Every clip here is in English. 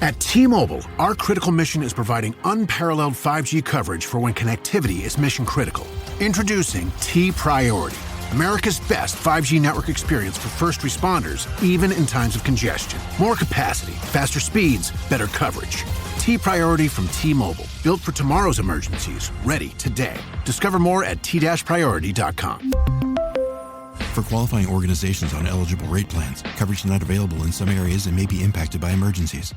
At T-Mobile, our critical mission is providing unparalleled 5G coverage for when connectivity is mission critical. Introducing T-Priority, America's best 5G network experience for first responders, even in times of congestion. More capacity, faster speeds, better coverage. T-Priority from T-Mobile, built for tomorrow's emergencies, ready today. Discover more at t-priority.com. For qualifying organizations on eligible rate plans, coverage not available in some areas and may be impacted by emergencies.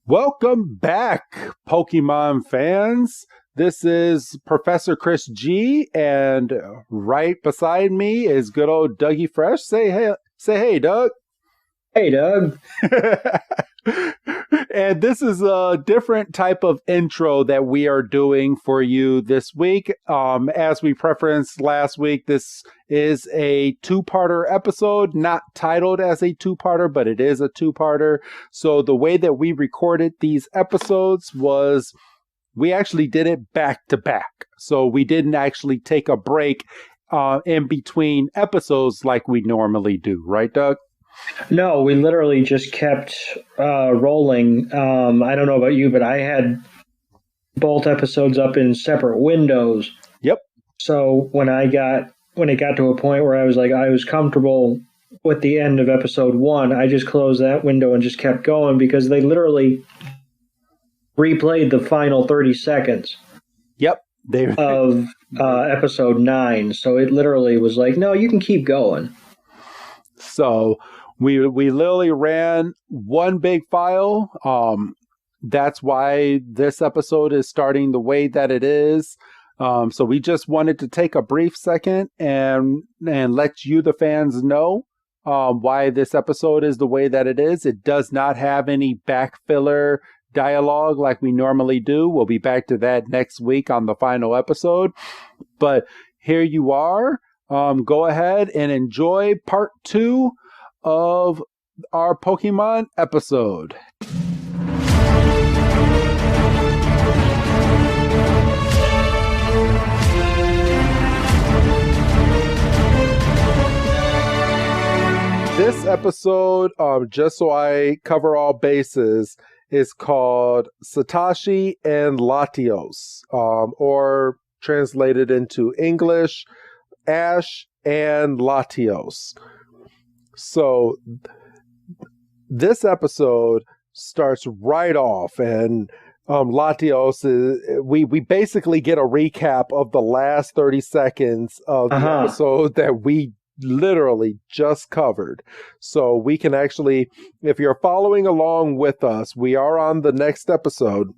Welcome back, Pokemon fans. This is Professor Chris G, and right beside me is good old Dougie Fresh. Say hey, Doug. Hey, Doug. And this is a different type of intro that we are doing for you this week. As we preferenced last week, this is a two-parter episode, not titled as a two-parter, but it is a two-parter. So the way that we recorded these episodes was we actually did it back to back. So we didn't actually take a break in between episodes like we normally do. Right, Doug? No, we literally just kept rolling. I don't know about you, but I had both episodes up in separate windows. Yep. So when it got to a point where I was comfortable with the end of episode 1, I just closed that window and just kept going because they literally replayed the final 30 seconds. Yep. Of episode 9. So it literally was like, no, you can keep going. So we literally ran one big file. That's why this episode is starting the way that it is. So we just wanted to take a brief second and let you, the fans, know why this episode is the way that it is. It does not have any back filler dialogue like we normally do. We'll be back to that next week on the final episode. But here you are. Go ahead and enjoy part 2 of our Pokemon episode. This episode, just so I cover all bases, is called Satoshi and Latios, or translated into English, Ash and Latios. So this episode starts right off, and Latios is, we basically get a recap of the last 30 seconds of the episode that we literally just covered. So we can actually, if you're following along with us, we are on the next episode,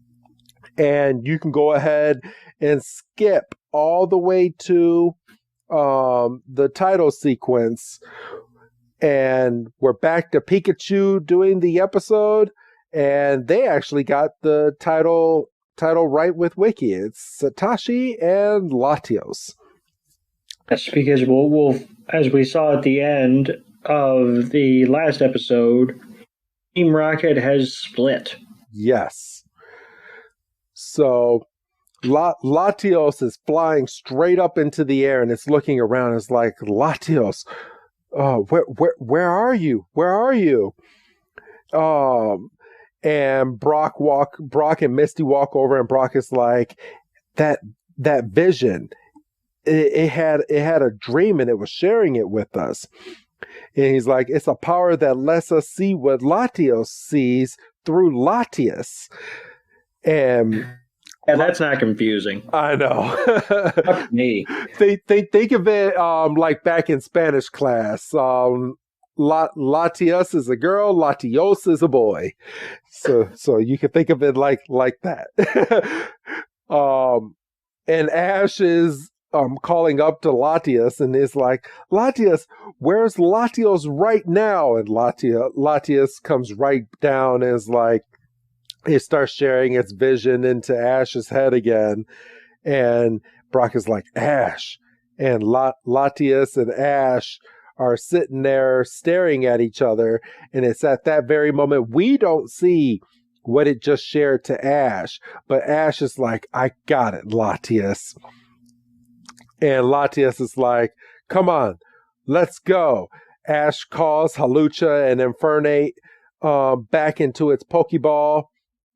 and you can go ahead and skip all the way to the title sequence, and we're back to Pikachu doing the episode, and they actually got the title right with Wiki. It's Satoshi and Latios. That's because we'll as we saw at the end of the last episode, Team Rocket has split. Yes. So Latios is flying straight up into the air, and it's looking around. It's like, Latios, where are you? Where are you? And Brock and Misty walk over, and Brock is like, that vision. It had a dream, and it was sharing it with us. And he's like, it's a power that lets us see what Latios sees through Latios. And that's not confusing. I know. Fuck me. Think of it like back in Spanish class. Latios is a girl, Latios is a boy. So you can think of it like that. And Ash is calling up to Latios, and is like, Latios, where's Latios right now? And Latios comes right down and is like, it starts sharing its vision into Ash's head again. And Brock is like, Ash. And Latios and Ash are sitting there staring at each other. And it's at that very moment, we don't see what it just shared to Ash. But Ash is like, I got it, Latios. And Latios is like, come on, let's go. Ash calls Halucha and Infernape back into its Pokeball.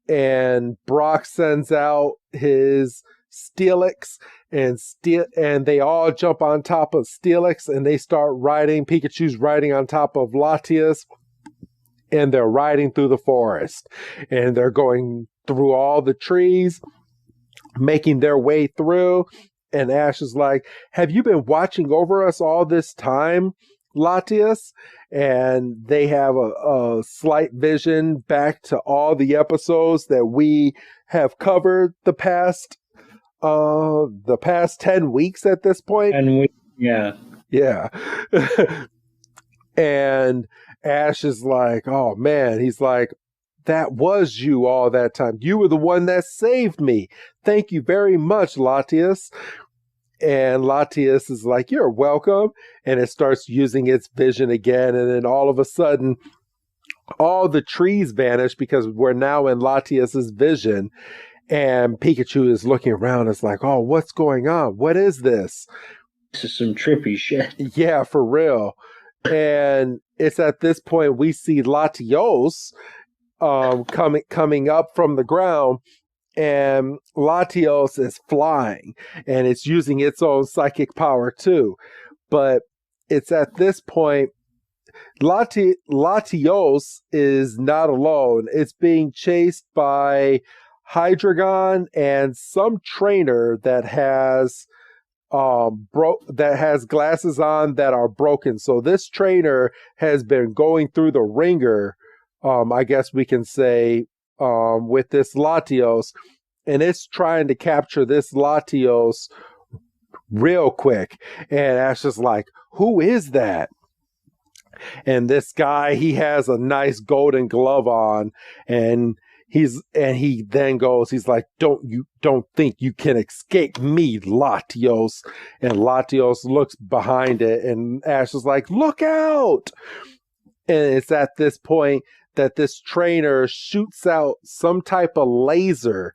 and Brock sends out his Steelix, and they all jump on top of Steelix, and they start riding. Pikachu's riding on top of Latios, and they're riding through the forest, and they're going through all the trees, making their way through. And Ash is like, have you been watching over us all this time, Latios? And they have a slight vision back to all the episodes that we have covered the past 10 weeks at this point. And yeah. And Ash is like, oh man, he's like, that was you all that time. You were the one that saved me. Thank you very much, Latios. And Latios is like, you're welcome. And it starts using its vision again. And then all of a sudden, all the trees vanish because we're now in Latios's vision. And Pikachu is looking around. It's like, oh, what's going on? What is this? This is some trippy shit. Yeah, for real. And it's at this point we see Latios coming up from the ground, and Latios is flying, and it's using its own psychic power too. But it's at this point Latios is not alone. It's being chased by Hydreigon and some trainer that has glasses on that are broken. So this trainer has been going through the ringer, I guess we can say, with this Latios, and it's trying to capture this Latios real quick. And Ash is like, who is that? And this guy, he has a nice golden glove on, and he then goes, he's like, don't think you can escape me, Latios. And Latios looks behind it, and Ash is like, look out. And it's at this point that this trainer shoots out some type of laser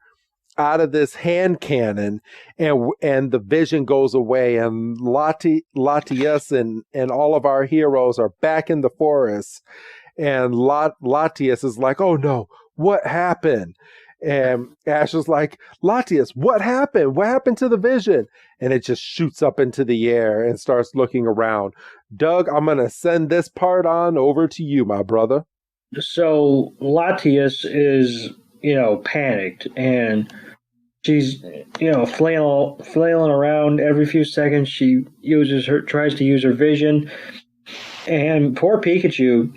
out of this hand cannon, and the vision goes away, and Latios and all of our heroes are back in the forest. And Latios is like, oh no, what happened? And Ash is like, Latios, what happened? What happened to the vision? And it just shoots up into the air and starts looking around. Doug, I'm going to send this part on over to you, my brother. So Latios is, panicked, and she's, flailing around every few seconds. She tries to use her vision, and poor Pikachu,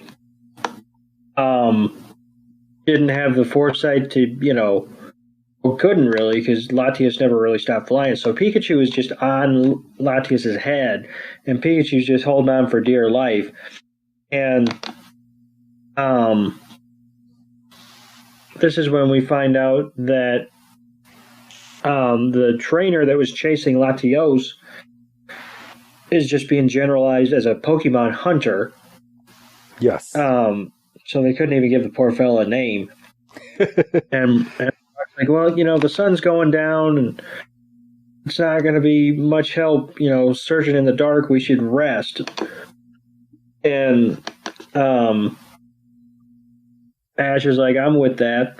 didn't have the foresight to, couldn't really, because Latios never really stopped flying. So Pikachu is just on Latios's head, and Pikachu's just holding on for dear life. And this is when we find out that the trainer that was chasing Latios is just being generalized as a Pokemon hunter. Yes. So they couldn't even give the poor fella a name. and like, well, the sun's going down, and it's not going to be much help, searching in the dark. We should rest. And Ash is like, I'm with that.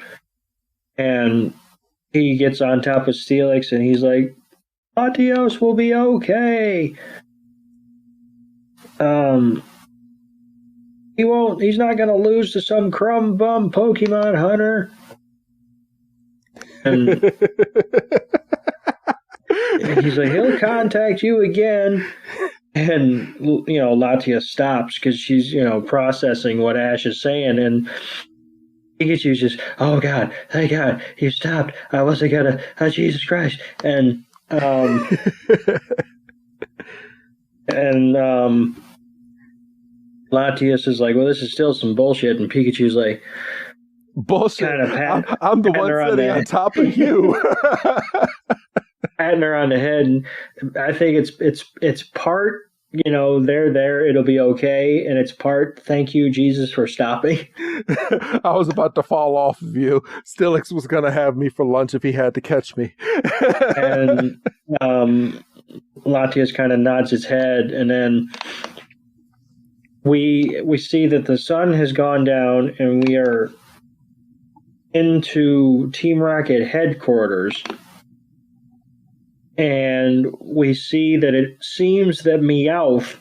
And he gets on top of Steelix, and he's like, Latios will be okay. He's not going to lose to some crumb bum Pokemon hunter. And he's like, he'll contact you again. And, Latios stops because she's, processing what Ash is saying. And Pikachu's just, oh God, thank God, he stopped. I wasn't going to, Jesus Christ. And Latios is like, well, this is still some bullshit. And Pikachu's like, bullshit. I'm the one sitting on top of you. Patting her on the head. And I think it's part, they're there, it'll be okay. And it's part, thank you, Jesus, for stopping. I was about to fall off of you. Steelix was going to have me for lunch if he had to catch me. And Latios kind of nods his head, and then we see that the sun has gone down, and we are into Team Rocket headquarters, and we see that it seems that Meowth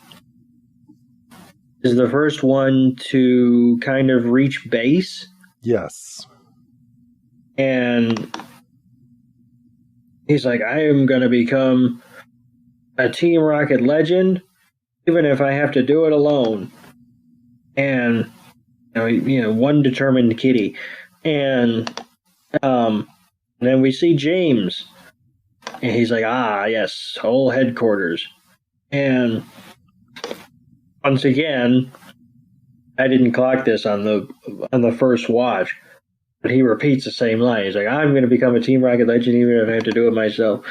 is the first one to kind of reach base. Yes. And he's like, I am going to become a Team Rocket legend, even if I have to do it alone. And, one determined kitty. And then we see James. And he's like, yes, whole headquarters. And once again, I didn't clock this on the first watch, but he repeats the same line. He's like, I'm going to become a Team Rocket legend even if I have to do it myself.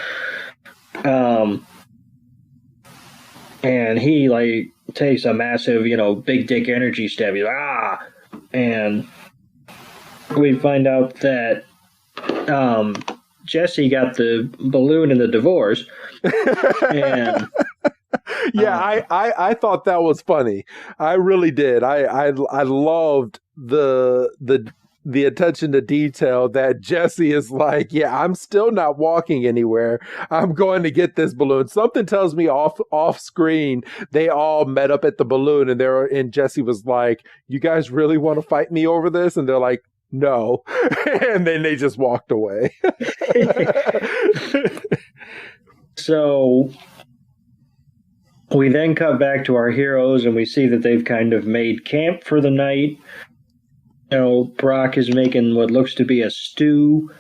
And he takes a massive, big dick energy stab. He's like, and we find out that Jesse got the balloon in the divorce. And yeah, I thought that was funny. I really did. I loved the attention to detail that Jesse is like, yeah, I'm still not walking anywhere. I'm going to get this balloon. Something tells me off screen they all met up at the balloon, and Jesse was like, you guys really want to fight me over this? And they're like, no. And then they just walked away. So we then cut back to our heroes, and we see that they've kind of made camp for the night. Brock is making what looks to be a stew,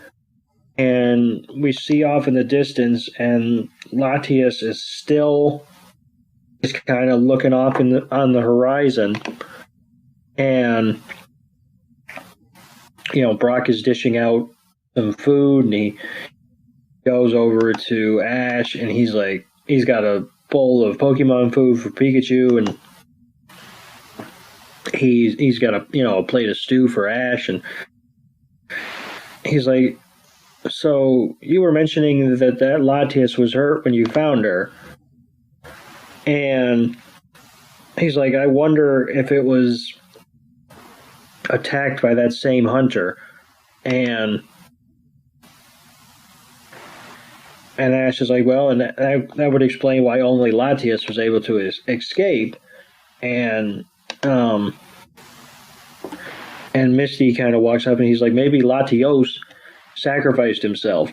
and we see off in the distance, and Latios is still just kind of looking off on the horizon, and Brock is dishing out some food, and he goes over to Ash, and he's got a bowl of Pokemon food for Pikachu, and he's got a plate of stew for Ash, and he's like, so you were mentioning that Latios was hurt when you found her, and he's like, I wonder if it was attacked by that same hunter, and Ash is like, well, and that would explain why only Latios was able to escape, and Misty kind of walks up and he's like, maybe Latios sacrificed himself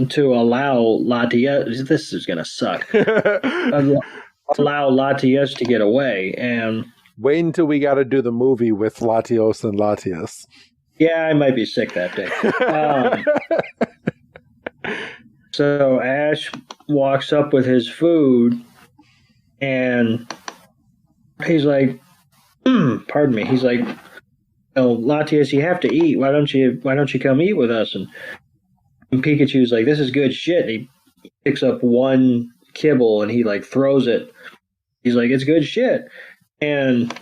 to allow Latios. This is gonna suck. Allow Latios to get away, and wait until we got to do the movie with Latios and Latios. Yeah, I might be sick that day. So Ash walks up with his food, and he's like, pardon me. He's like, oh, Latios, you have to eat. Why don't you come eat with us? And Pikachu's like, this is good shit. And he picks up one kibble and he throws it. He's like, it's good shit. And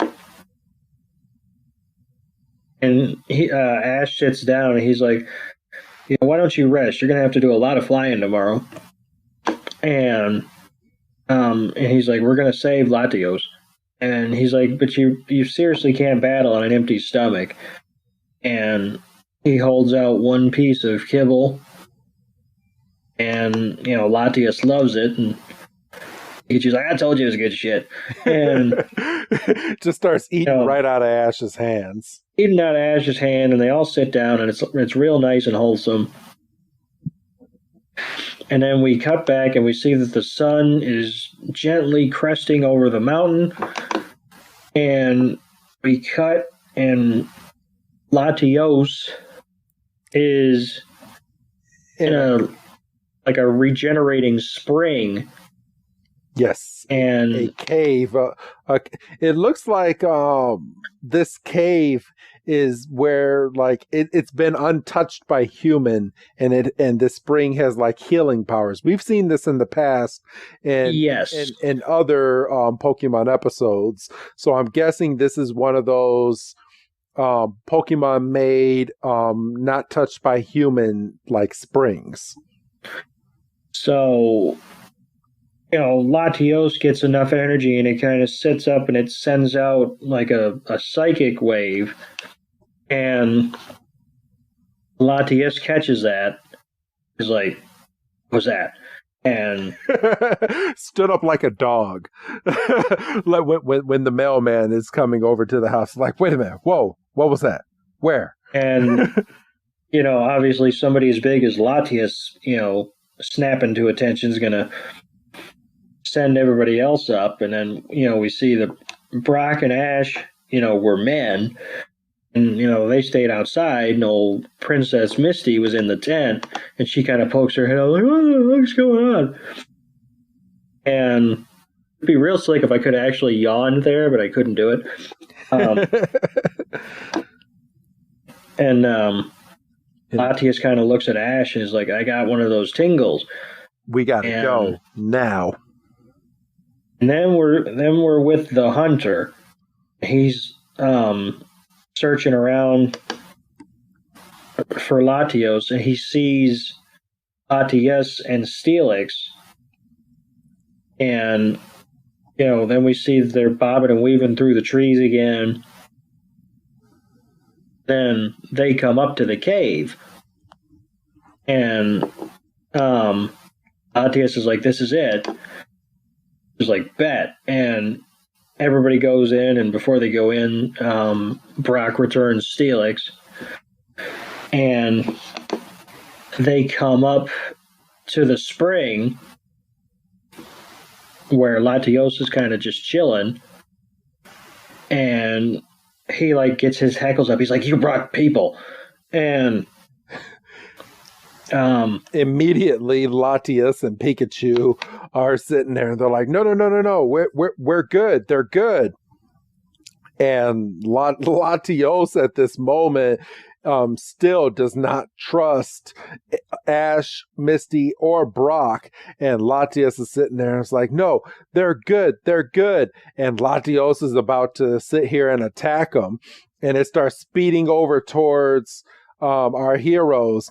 Ash sits down and he's like, why don't you rest? You're gonna have to do a lot of flying tomorrow. And he's like, we're gonna save Latios. And he's like, but you seriously can't battle on an empty stomach. And he holds out one piece of kibble, and Latios loves it, and Pikachu's like, I told you it was good shit. And just starts eating right out of Ash's hands. Eating out of Ash's hand, and they all sit down, and it's real nice and wholesome. And then we cut back, and we see that the sun is gently cresting over the mountain. And we cut, and Latios is in a regenerating spring. Yes, and a cave. It looks like this cave is where it's been untouched by human, and this spring has healing powers. We've seen this in the past, and in other Pokemon episodes. So I'm guessing this is one of those Pokemon made not touched by human springs. So Latios gets enough energy and it kind of sits up and it sends out a psychic wave, and Latios catches that. He's like, "What's that?" And stood up like a dog. Like when the mailman is coming over to the house, like, wait a minute, whoa, what was that? Where? And obviously somebody as big as Latios, snapping to attention is going to send everybody else up. And then, we see that Brock and Ash, were men. And, they stayed outside, and old Princess Misty was in the tent, and she kind of pokes her head out, like, what the fuck's going on? And it'd be real slick if I could have actually yawned there, but I couldn't do it. And Latios kind of looks at Ash and is like, I got one of those tingles. We got to go now. And then we're with the hunter. He's searching around for Latios, and he sees Latios and Steelix. And, then we see they're bobbing and weaving through the trees again. Then they come up to the cave. And Latios is like, this is it. He's like, bet. And everybody goes in, and before they go in, Brock returns Steelix. And they come up to the spring where Latios is kind of just chilling. And he gets his hackles up. He's like, you brought people. And immediately Latios and Pikachu are sitting there, and they're like, no, we're good. They're good. And Latios at this moment still does not trust Ash, Misty, or Brock. And Latios is sitting there and it's like, no, they're good. And Latios is about to sit here and attack them. And it starts speeding over towards our heroes.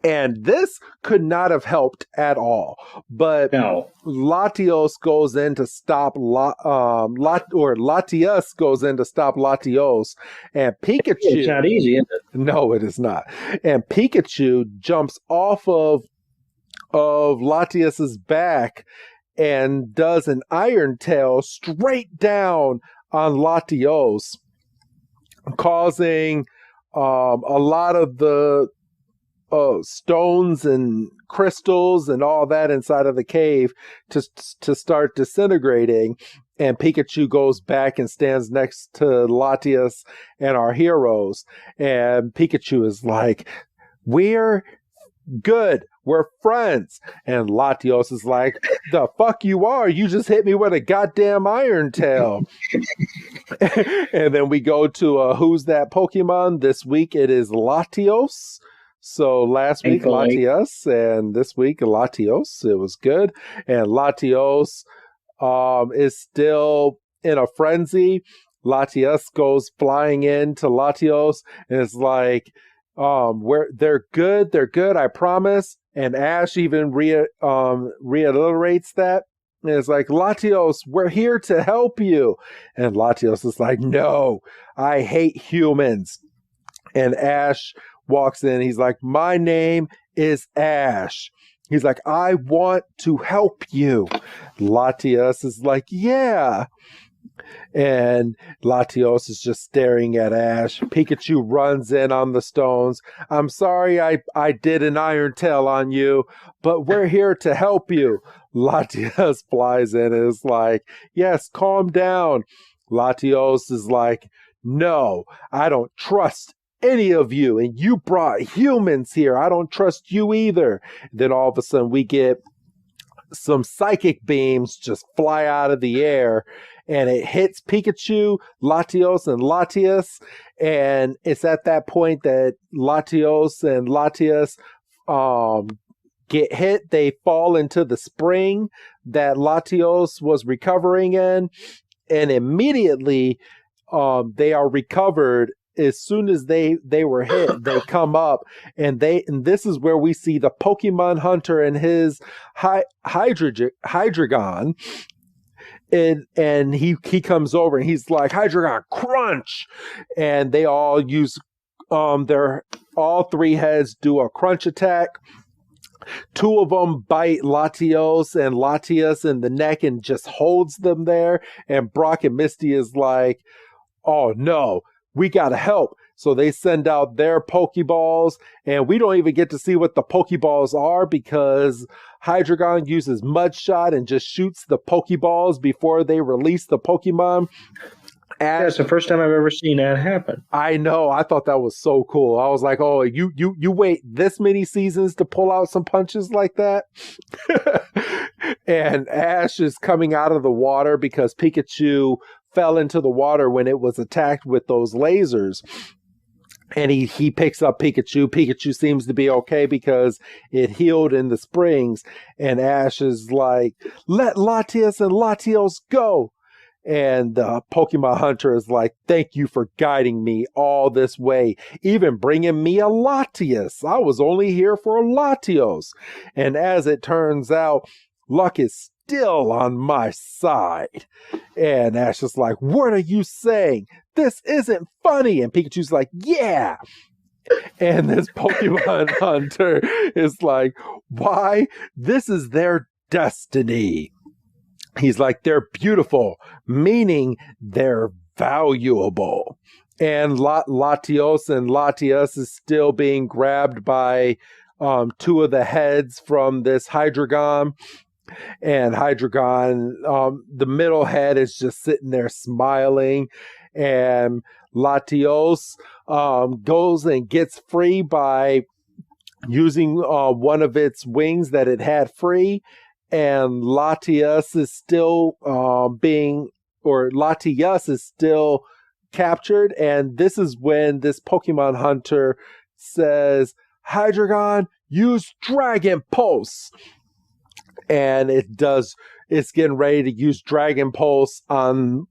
And this could not have helped at all. But no. Latios goes in to stop Latios goes in to stop Latios, and Pikachu. It's not easy, is it? No, it is not. And Pikachu jumps off of Latios's back and does an Iron Tail straight down on Latios, causing a lot of the stones and crystals and all that inside of the cave to start disintegrating. And Pikachu goes back and stands next to Latios and our heroes. And Pikachu is like, we're good. We're friends. And Latios is like, the fuck you are? You just hit me with a goddamn Iron Tail. And then we go to who's that Pokemon? This week it is Latios. So last week Latios, and this week Latios. It was good. And Latios is still in a frenzy. Latios goes flying into Latios and it's like, they're good, I promise. And Ash even reiterates that. And it's like, Latios, we're here to help you. And Latios is like, no, I hate humans. And Ash walks in. He's like, my name is Ash. He's like, I want to help you. Latios is like, yeah. And Latios is just staring at Ash. Pikachu runs in on the stones. I'm sorry I did an Iron Tail on you, but we're here to help you. Latios flies in and is like, yes, calm down. Latios is like, no, I don't trust any of you, and you brought humans here. I don't trust you either. Then all of a sudden we get some psychic beams just fly out of the air, and it hits Pikachu, Latios, and Latios. And it's at that point that Latios and Latios get hit. They fall into the spring that Latios was recovering in, and immediately they are recovered. As soon as they were hit, they come up, and this is where we see the Pokemon Hunter and his Hydreigon, and he comes over and he's like, Hydreigon, crunch, and they all use their all three heads do a crunch attack. Two of them bite Latios and Latias in the neck and just holds them there. And Brock and Misty is like, oh no, we gotta help. So they send out their Pokeballs, and we don't even get to see what the Pokeballs are because Hydreigon uses Mud Shot and just shoots the Pokeballs before they release the Pokemon. Yeah, it's the first time I've ever seen that happen. I know. I thought that was so cool. I was like, oh, you wait this many seasons to pull out some punches like that? And Ash is coming out of the water because Pikachu fell into the water when it was attacked with those lasers. And he picks up Pikachu. Pikachu seems to be okay because it healed in the springs. And Ash is like, let Latias and Latios go. And the Pokemon Hunter is like, thank you for guiding me all this way, even bringing me a Latias. I was only here for Latios. And as it turns out, luck is still on my side. And Ash is like, what are you saying? This isn't funny. And Pikachu's like, yeah. And this Pokemon Hunter is like, why? This is their destiny. He's like, they're beautiful, meaning they're valuable. And Latios and Latias is still being grabbed by two of the heads from this Hydreigon. And Hydreigon, the middle head is just sitting there smiling. And Latios goes and gets free by using one of its wings that it had free. And Latias is still Latias is still captured. And this is when this Pokemon Hunter says, Hydreigon, use Dragon Pulse. And it's getting ready to use Dragon Pulse on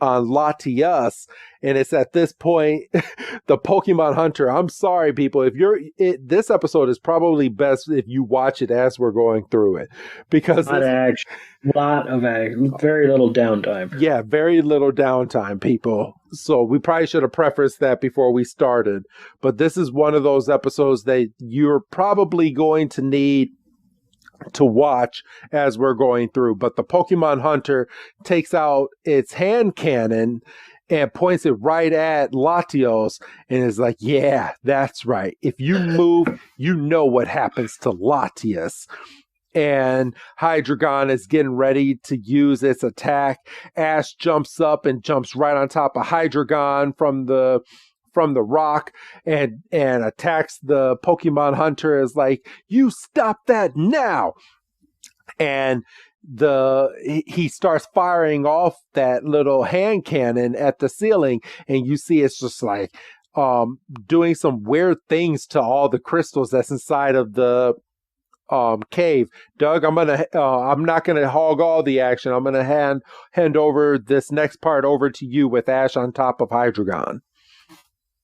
Latias. And it's at this point, the Pokemon Hunter, I'm sorry, people, this episode is probably best if you watch it as we're going through it. Because lot of action, very little downtime. Yeah, very little downtime, people. So we probably should have prefaced that before we started. But this is one of those episodes that you're probably going to need to watch as we're going through. But the Pokemon Hunter takes out its hand cannon and points it right at Latios and is like, yeah, that's right. If you move, you know what happens to Latias. And Hydreigon is getting ready to use its attack. Ash jumps up and jumps right on top of Hydreigon from the rock and attacks the Pokemon Hunter. Is like, you stop that now. And he starts firing off that little hand cannon at the ceiling, and you see it's just like doing some weird things to all the crystals that's inside of the cave. Doug, I'm not gonna hog all the action. I'm gonna hand over this next part over to you with Ash on top of Hydreigon.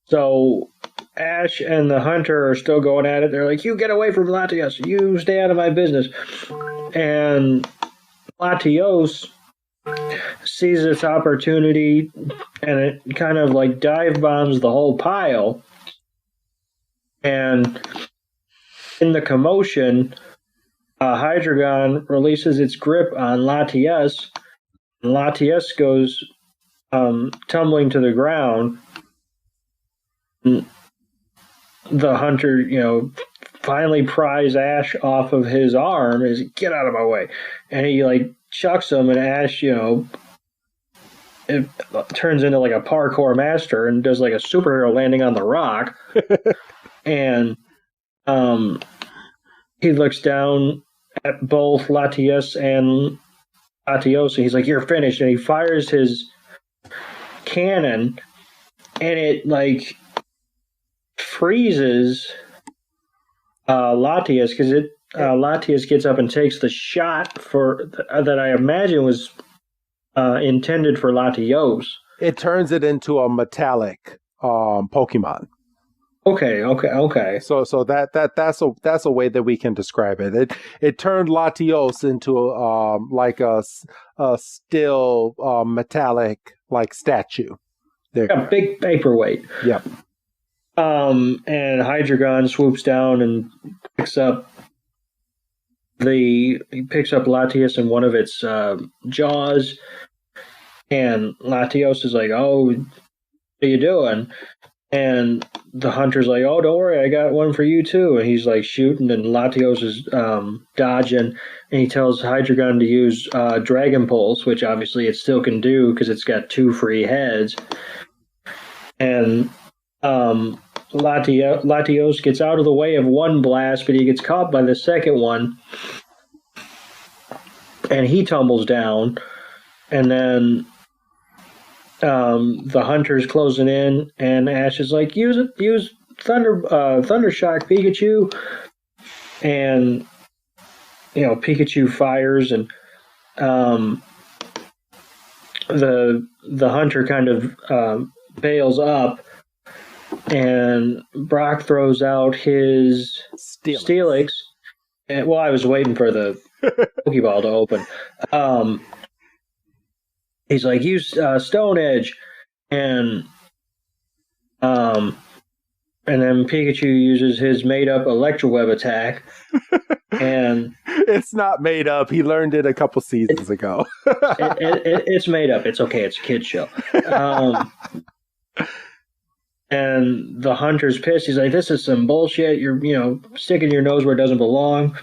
So Ash and the Hunter are still going at it. They're like, you get away from Latios. You stay out of my business. And Latios sees this opportunity and it kind of like dive bombs the whole pile. And in the commotion, Hydreigon releases its grip on Latias. And Latias goes tumbling to the ground. The Hunter, finally pries Ash off of his arm. Is get out of my way, and he like chucks him, and Ash, it turns into like a parkour master and does like a superhero landing on the rock. And he looks down at both Latias and Latios, and he's like, "You're finished." And he fires his cannon, and it like freezes Latias because Latias gets up and takes the shot that I imagine was intended for Latios. It turns it into a metallic Pokemon. Okay. So that's a way that we can describe it. It turned Latios into like a still metallic like statue. There. A big paperweight. Yep. And Hydreigon swoops down and picks up Latios in one of its jaws, and Latios is like, "Oh, what are you doing?" And the hunter's like, "Oh, don't worry, I got one for you too." And he's like shooting, and Latios is dodging, and he tells Hydreigon to use Dragon Pulse, which obviously it still can do because it's got 2 free heads. And Latios gets out of the way of one blast, but he gets caught by the second one, and he tumbles down. And then the hunter's closing in, and Ash is like, use Thunder Shock, Pikachu. And Pikachu fires, and the hunter kind of bails up, and Brock throws out his Steelix. And, well, I was waiting for the Pokeball to open. He's like, use Stone Edge, and then Pikachu uses his made-up Electroweb attack, and it's not made up. He learned it a couple seasons ago. It's made up. It's okay. It's a kid's show. And the hunter's pissed. He's like, "This is some bullshit. You're sticking your nose where it doesn't belong."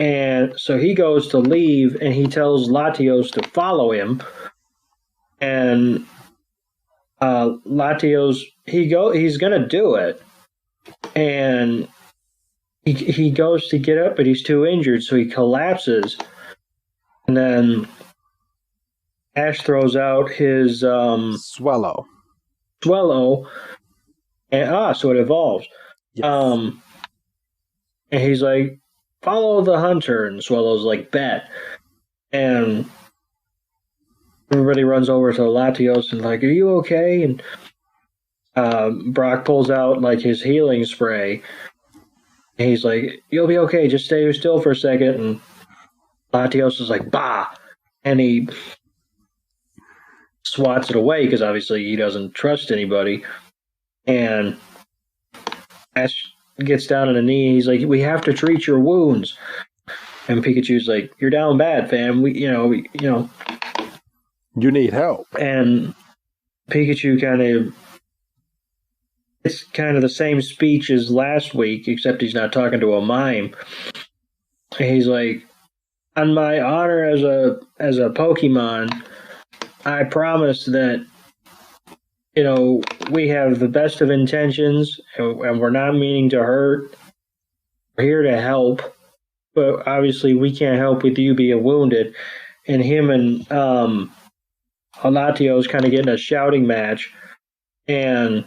And so he goes to leave, and he tells Latios to follow him. And Latios, he's gonna do it, and he goes to get up, but he's too injured, so he collapses. And then Ash throws out his Swellow, and so it evolves. yes. And he's like, "Follow the hunter," and Swellow's like, "Bet." And everybody runs over to Latios and like, "Are you okay?" And Brock pulls out like his healing spray. And he's like, "You'll be okay. Just stay still for a second." And Latios is like, "Bah!" And he swats it away because obviously he doesn't trust anybody. And Ash gets down on a knee. He's like, "We have to treat your wounds." And Pikachu's like, "You're down bad, fam. You need help." And Pikachu it's kind of the same speech as last week, except he's not talking to a mime. He's like, "On my honor as a Pokemon, I promise that we have the best of intentions, and we're not meaning to hurt. We're here to help, but obviously we can't help with you being wounded." And him and Latios kind of getting a shouting match, and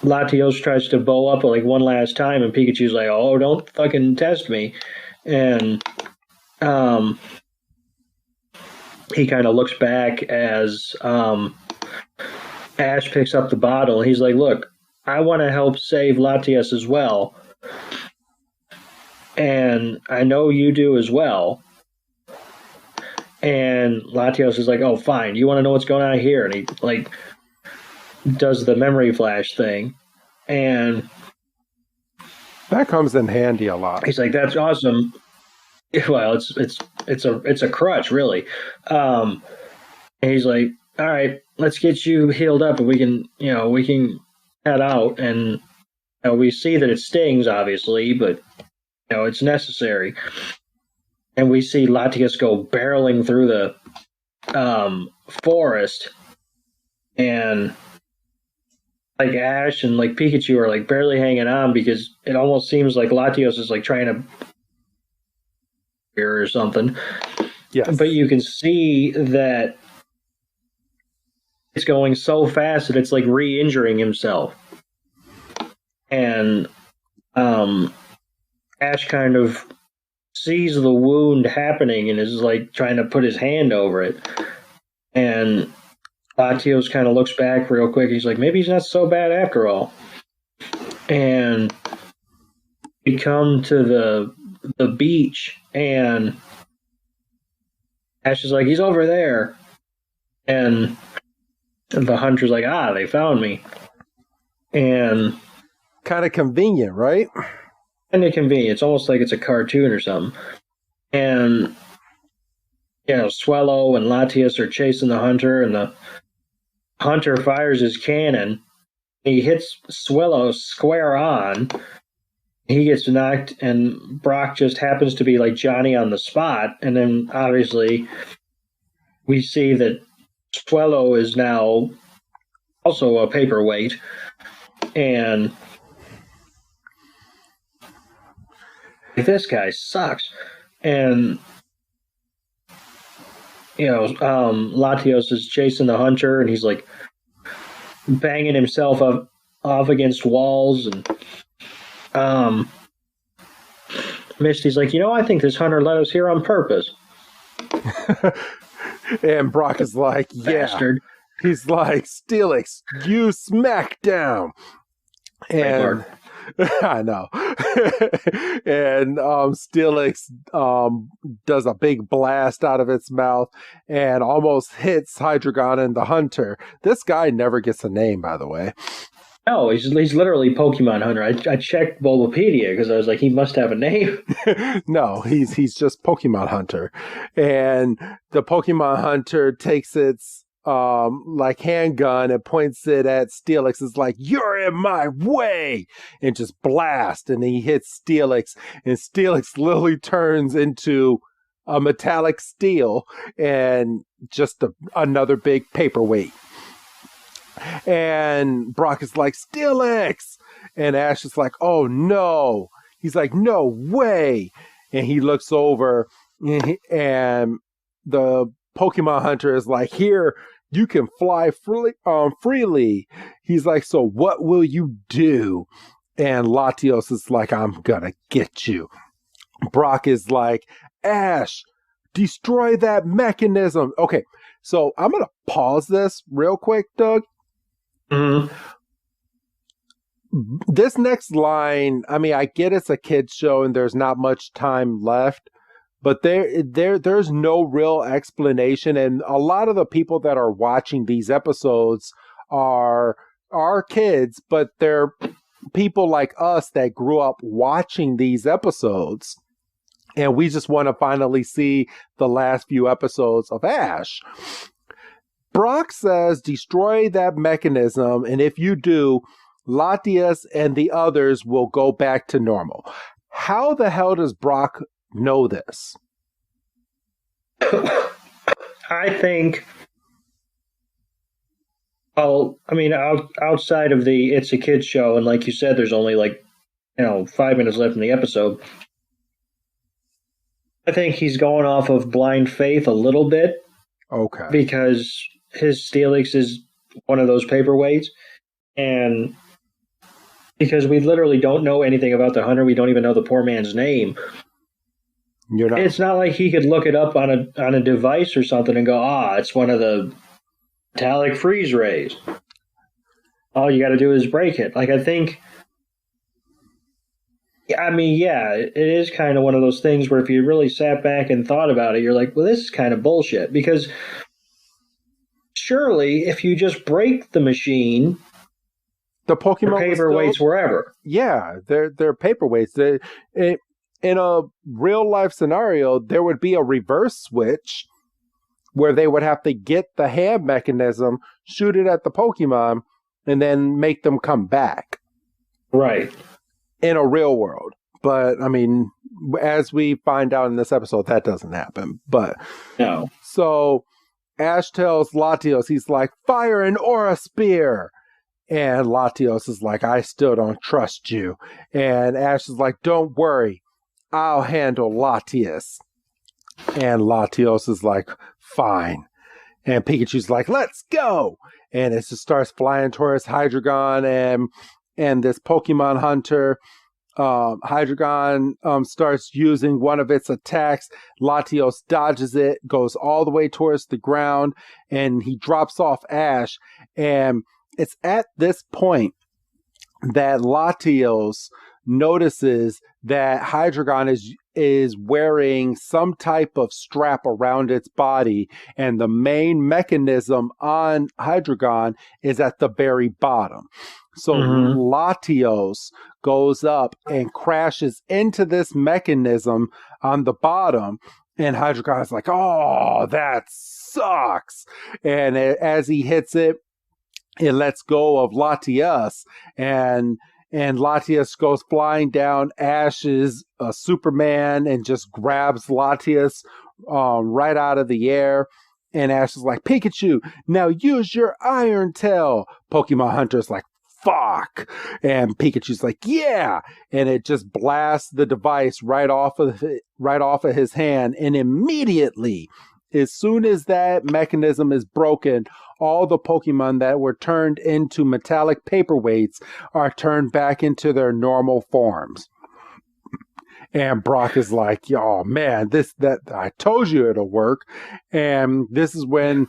Latios tries to bow up like one last time, and Pikachu's like, "Oh, don't fucking test me." And he kind of looks back as Ash picks up the bottle. He's like, "Look, I want to help save Latios as well, and I know you do as well." And Latios is like, "Oh, fine. You want to know what's going on here?" And he like does the memory flash thing, and that comes in handy a lot. He's like, "That's awesome." Well, it's a crutch, really. And he's like, "All right, let's get you healed up, and we can head out." And we see that it stings, obviously, but it's necessary. And we see Latios go barreling through the forest, and like Ash and like Pikachu are like barely hanging on because it almost seems like Latios is like trying to or something. Yes. But you can see that it's going so fast that it's like re-injuring himself. And Ash kind of sees the wound happening and is like trying to put his hand over it. And Latios kind of looks back real quick. He's like, maybe he's not so bad after all. And we come to the beach, and Ash is like, he's over there. And And the hunter's like, they found me. And kind of convenient, right? kind of convenient. It's almost like it's a cartoon or something. And Swellow and Latios are chasing the hunter, and the hunter fires his cannon. He hits Swellow square on. He gets knocked, and Brock just happens to be like Johnny on the spot. And then obviously we see that Swellow is now also a paperweight. And this guy sucks. And Latios is chasing the hunter, and he's like banging himself off against walls. And Misty's like, I think this hunter let us here on purpose. And Brock is like, Bastard. He's like, Steelix, you smackdown. And I know. And Steelix does a big blast out of its mouth and almost hits Hydreigon and the hunter. This guy never gets a name, by the way. No, he's literally Pokemon Hunter. I checked Bulbapedia because I was like, he must have a name. No, he's just Pokemon Hunter. And the Pokemon Hunter takes its handgun and points it at Steelix. It's like, you're in my way, and just blast. And he hits Steelix, and Steelix literally turns into a metallic steel and just another big paperweight. And Brock is like, Steelix! And Ash is like, oh no. He's like, no way. And he looks over, and the Pokemon Hunter is like, here, you can fly freely. He's like, so what will you do? And Latios is like, I'm gonna get you. Brock is like, Ash, destroy that mechanism. Okay, so I'm gonna pause this real quick, Doug. Mm-hmm. This next line, I mean, I get it's a kid's show and there's not much time left, but there's no real explanation, and a lot of the people that are watching these episodes are kids, but they're people like us that grew up watching these episodes, and we just want to finally see the last few episodes of Ash. Brock says, destroy that mechanism, and if you do, Latios and the others will go back to normal. How the hell does Brock know this? I think, outside of the It's a Kid's show, and like you said, there's only 5 minutes left in the episode. I think he's going off of blind faith a little bit. Okay. Because his Steelix is one of those paperweights, and because we literally don't know anything about the hunter, we don't even know the poor man's name. It's not like he could look it up on a device or something and go, it's one of the metallic freeze rays. All you got to do is break it. I think, it is kind of one of those things where if you really sat back and thought about it, you're like, well, this is kind of bullshit, because surely if you just break the machine, the Pokemon paperweights wherever. Yeah, they're paperweights. In a real life scenario, there would be a reverse switch where they would have to get the hand mechanism, shoot it at the Pokemon, and then make them come back. Right. In a real world. But, as we find out in this episode, that doesn't happen. But no. So Ash tells Latios, he's like, fire an Aura Spear. And Latios is like, I still don't trust you. And Ash is like, don't worry, I'll handle Latios. And Latios is like, fine. And Pikachu's like, let's go. And it just starts flying towards Hydreigon and this Pokemon Hunter. Hydreigon starts using one of its attacks. Latios dodges it, goes all the way towards the ground, and he drops off Ash. And it's at this point that Latios notices that Hydreigon is wearing some type of strap around its body, and the main mechanism on Hydreigon is at the very bottom. So Latios goes up and crashes into this mechanism on the bottom, and Hydreigon is like, "Oh, that sucks!" And as he hits it, it lets go of Latios, and Latios goes flying down. Ash is Superman and just grabs Latios right out of the air. And Ash is like, "Pikachu, now use your Iron Tail." Pokemon Hunter's like, "Fuck." And Pikachu's like, "Yeah." And it just blasts the device right off of his hand. And immediately, as soon as that mechanism is broken, all the Pokemon that were turned into metallic paperweights are turned back into their normal forms. And Brock is like, "Oh man, that I told you it'll work." And this is when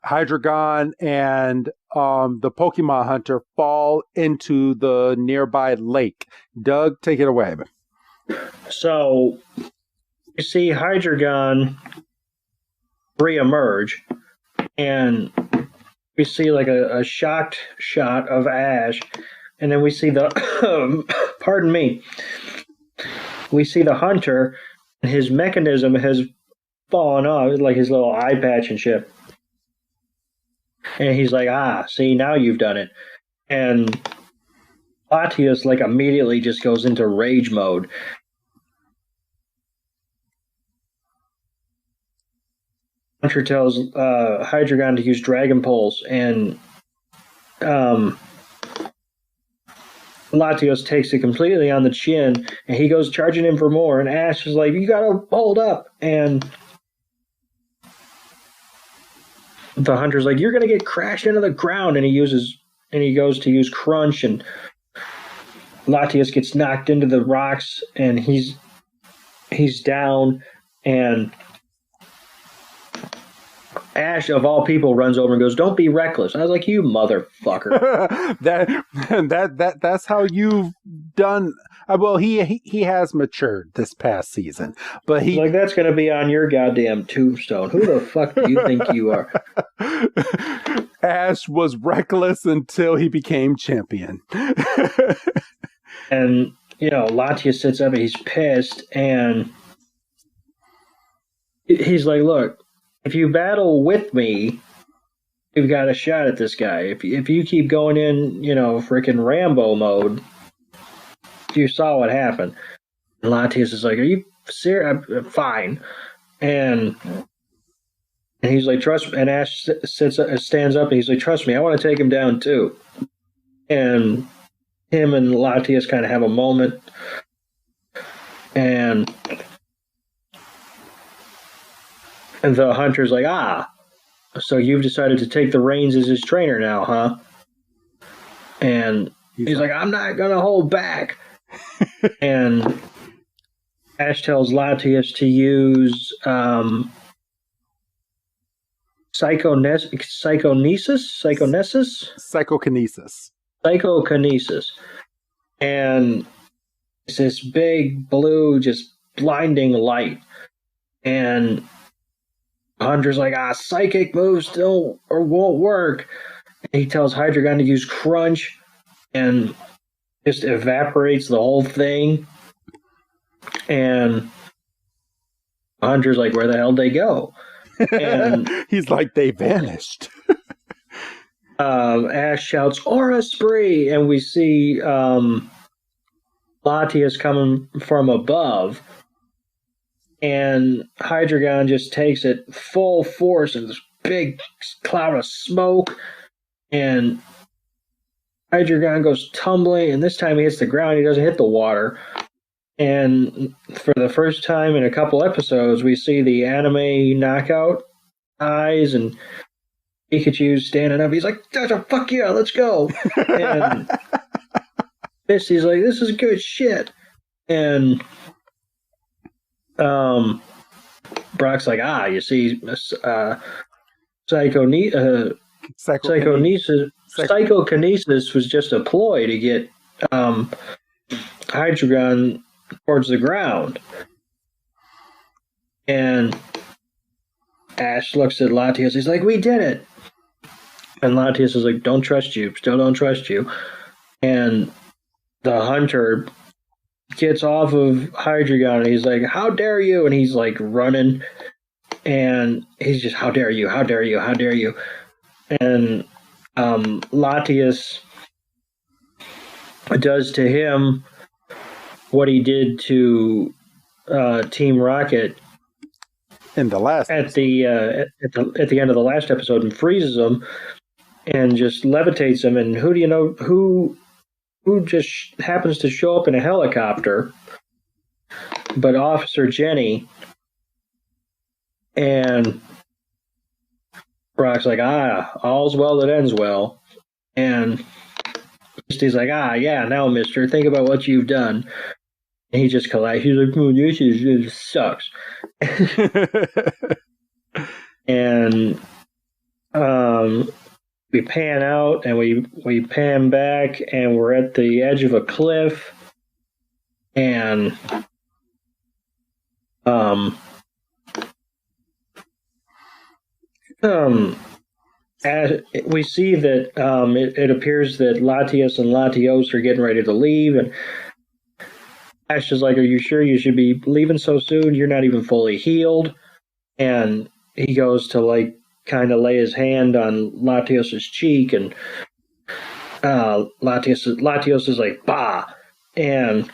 Hydreigon and the Pokemon Hunter fall into the nearby lake. Doug, take it away. So you see Hydreigon reemerge, and we see like a shocked shot of Ash, and then we see the pardon me, we see the Hunter, and his mechanism has fallen off, like his little eye patch and shit. And he's like, "See, now you've done it." And Latios like immediately just goes into rage mode. Hunter tells Hydreigon to use Dragon Pulse, and Latios takes it completely on the chin, and he goes charging in for more, and Ash is like, "You gotta hold up," and the Hunter's like, "You're gonna get crashed into the ground," and he goes to use Crunch, and Latios gets knocked into the rocks, and he's down, and Ash, of all people, runs over and goes, "Don't be reckless." I was like, "You motherfucker." That's how you've done. Well, he has matured this past season, but he like, that's going to be on your goddamn tombstone. Who the fuck do you think you are? Ash was reckless until he became champion. And Latios sits up and he's pissed, and he's like, "Look, if you battle with me, you've got a shot at this guy. If you keep going in, freaking Rambo mode, you saw what happened." And Latios is like, "Are you serious?" "I'm fine." And he's like, "Trust me." And Ash stands up and he's like, "Trust me, I want to take him down too." And him and Latios kind of have a moment. And the Hunter's like, "So you've decided to take the reins as his trainer now, huh?" And he's like, "I'm not going to hold back." And Ash tells Latios to use psychokinesis. And it's this big blue, just blinding light. And Hunter's like, "Psychic moves still or won't work." And he tells Hydreigon to use Crunch, and just evaporates the whole thing. And Hunter's like, "Where the hell did they go?" And he's like, "They vanished." Ash shouts, "Aura Spree!" And we see Latios coming from above. And Hydreigon just takes it full force in this big cloud of smoke. And Hydreigon goes tumbling, and this time he hits the ground. He doesn't hit the water. And for the first time in a couple episodes, we see the anime knockout eyes, and Pikachu's standing up. He's like, "Fuck yeah, let's go." And Misty's like, "This is good shit." And Brock's like, you see, psychokinesis was just a ploy to get Hydreigon towards the ground. And Ash looks at Latios. He's like, "We did it." And Latios is like, "Don't trust you. Still don't trust you." And the hunter gets off of Hydreigon and he's like, "How dare you?" And he's like running. And he's just, "How dare you? How dare you? How dare you?" And Latios does to him what he did to Team Rocket In the last at the end of the last episode, and freezes him and just levitates him. And who do you know who just happens to show up in a helicopter? But Officer Jenny. And Brock's like, all's well that ends well. And Misty's like, yeah, now, mister, think about what you've done. And he just collapses. He's like, "Oh, this sucks." And we pan out and we pan back and we're at the edge of a cliff. And we see that it appears that Latios and Latios are getting ready to leave, and Ash is like, "Are you sure you should be leaving so soon? You're not even fully healed." And he goes to like kind of lay his hand on Latios's cheek, and Latios is like, "Bah!" And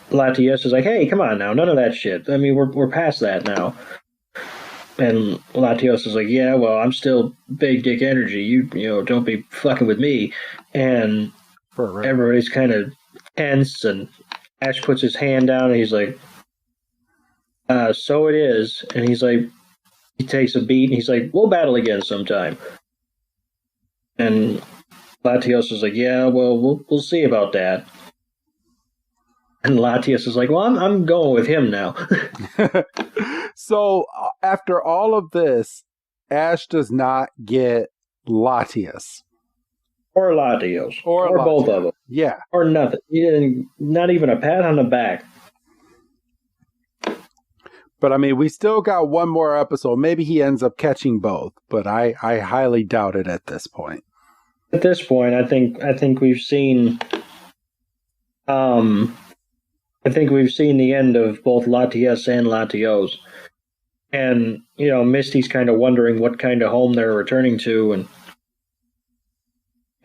Latios is like, "Hey, come on now, none of that shit. I mean, we're past that now." And Latios is like, "Yeah, well, I'm still big dick energy. You know, don't be fucking with me." And everybody's kind of tense, and Ash puts his hand down, and he's like, "So it is." And he's like, he takes a beat, and he's like, "We'll battle again sometime." And Latios is like, "Yeah, well, we'll see about that." And Latios is like, "Well, I'm going with him now." So after all of this, Ash does not get Latios. Or Latios. Or Latios. Both of them. Yeah. Or nothing. Not even a pat on the back. But I mean, we still got one more episode. Maybe he ends up catching both, but I highly doubt it at this point. At this point, I think we've seen the end of both Latios and Latios. And, you know, Misty's kind of wondering what kind of home they're returning to, and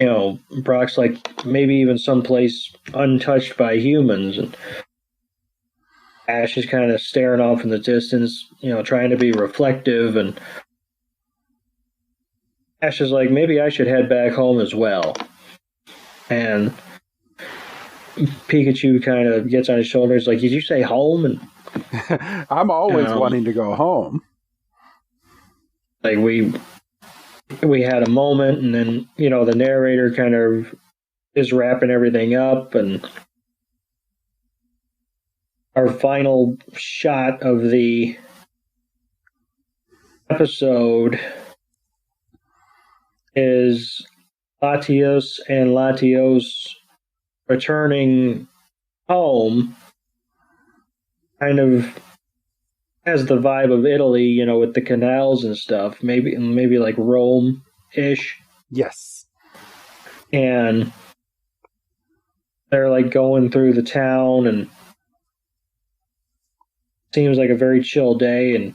you know, Brock's like, maybe even someplace untouched by humans, and Ash is kind of staring off in the distance, you know, trying to be reflective, and Ash is like, maybe I should head back home as well. And Pikachu kind of gets on his shoulders like, "Did you say home?" And I'm always wanting to go home. Like we had a moment, and then, you know, the narrator kind of is wrapping everything up, and our final shot of the episode is Latios and Latios returning home, kind of has the vibe of Italy, you know, with the canals and stuff. Maybe like Rome-ish. Yes. And they're like going through the town, and seems like a very chill day, and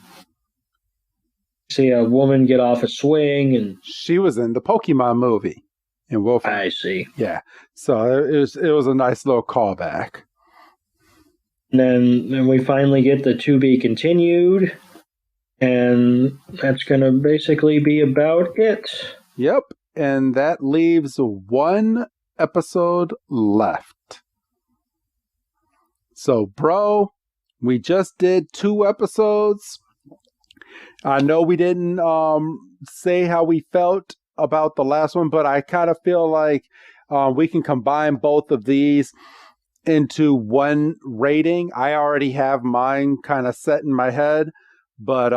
see a woman get off a swing, and she was in the Pokemon movie in Wolf. I see. Yeah. So it was a nice little callback. And then we finally get the to be continued, and that's going to basically be about it. Yep. And that leaves one episode left. So, bro, we just did 2 episodes. I know we didn't say how we felt about the last one, but I kind of feel like we can combine both of these into one rating. I already have mine kind of set in my head, but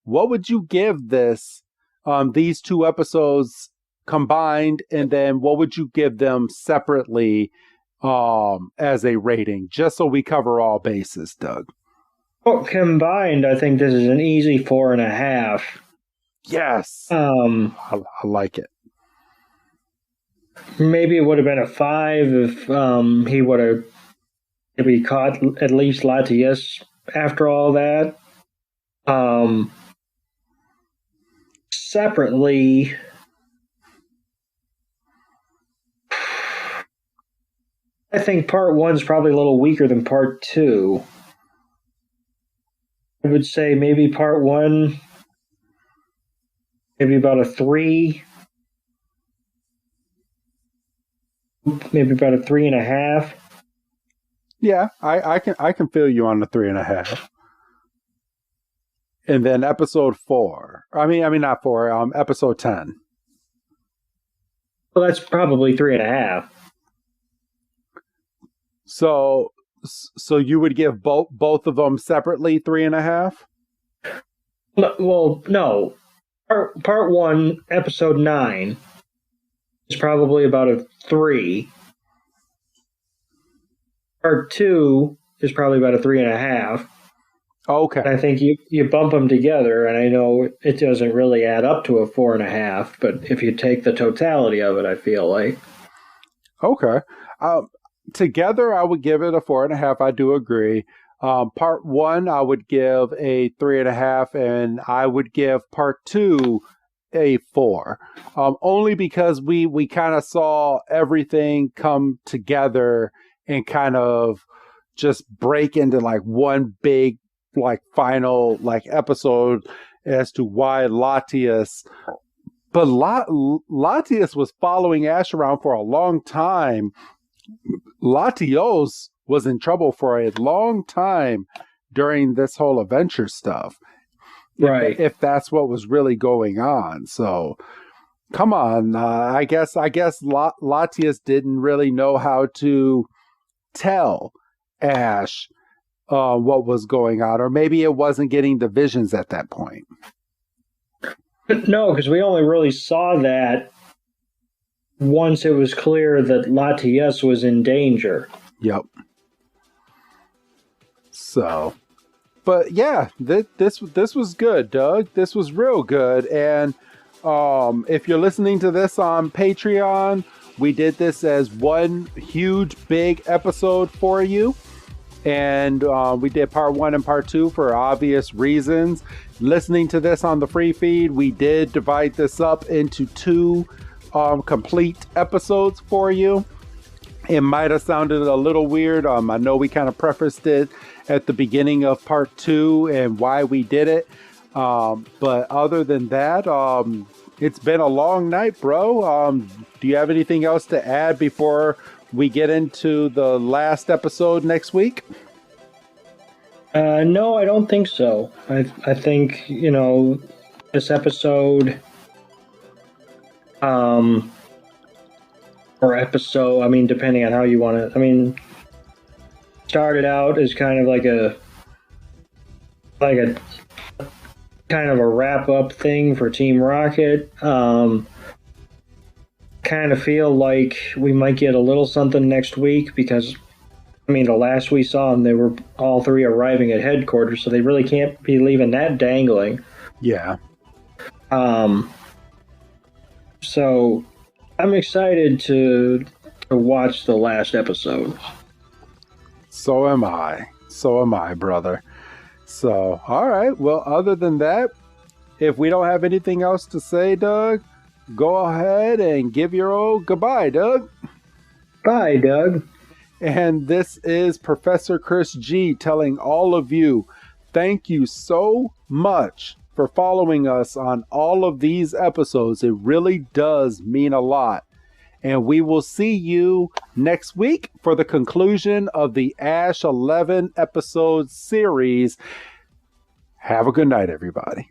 what would you give these 2 episodes combined, and then what would you give them separately as a rating, just so we cover all bases, Doug? Well, combined, I think this is an easy 4.5. Yes. I like it. Maybe it would have been a 5 if he would have maybe caught at least Latios after all that. Separately, I think part 1's probably a little weaker than part 2. I would say maybe part 1, maybe about a 3. Maybe about a 3.5. Yeah, I can feel you on the 3.5. And then episode 4. I mean not 4. Episode 10. Well, that's probably 3.5. So you would give both of them separately 3.5? Well, no. Part 1, episode 9, is probably about a 3. Part 2 is probably about a 3.5. Okay. And I think you bump them together, and I know it doesn't really add up to a 4.5, but if you take the totality of it, I feel like. Okay. Together, I would give it a 4.5. I do agree. Part 1, I would give a 3.5, and I would give part 2 a 4. Only because we kind of saw everything come together and kind of just break into like one big like final like episode as to why Latios. But Latios was following Ash around for a long time. Latios was in trouble for a long time during this whole adventure stuff. Right. If that's what was really going on. So, come on. I guess Latios didn't really know how to tell Ash what was going on. Or maybe it wasn't getting the visions at that point. No, because we only really saw that once it was clear that Latios was in danger. Yep. So, but yeah, this was good, Doug. This was real good. And if you're listening to this on Patreon, we did this as one huge, big episode for you. And we did part 1 and part 2 for obvious reasons. Listening to this on the free feed, we did divide this up into 2 complete episodes for you. It might have sounded a little weird. I know we kind of prefaced it at the beginning of part 2 and why we did it. But other than that, it's been a long night, bro. Do you have anything else to add before we get into the last episode next week? No, I don't think so. I think, this episode, or episode, depending on how you want to, started out as kind of like a kind of a wrap-up thing for Team Rocket. Kind of feel like we might get a little something next week because, the last we saw them, they were all 3 arriving at headquarters, so they really can't be leaving that dangling. Yeah. So I'm excited to watch the last episode. So am I, brother. So, all right. Well, other than that, if we don't have anything else to say, Doug, go ahead and give your old goodbye, Doug. Bye, Doug. And this is Professor Chris G telling all of you, thank you so much for following us on all of these episodes. It really does mean a lot. And we will see you next week for the conclusion of the Ash 11 episode series. Have a good night, everybody.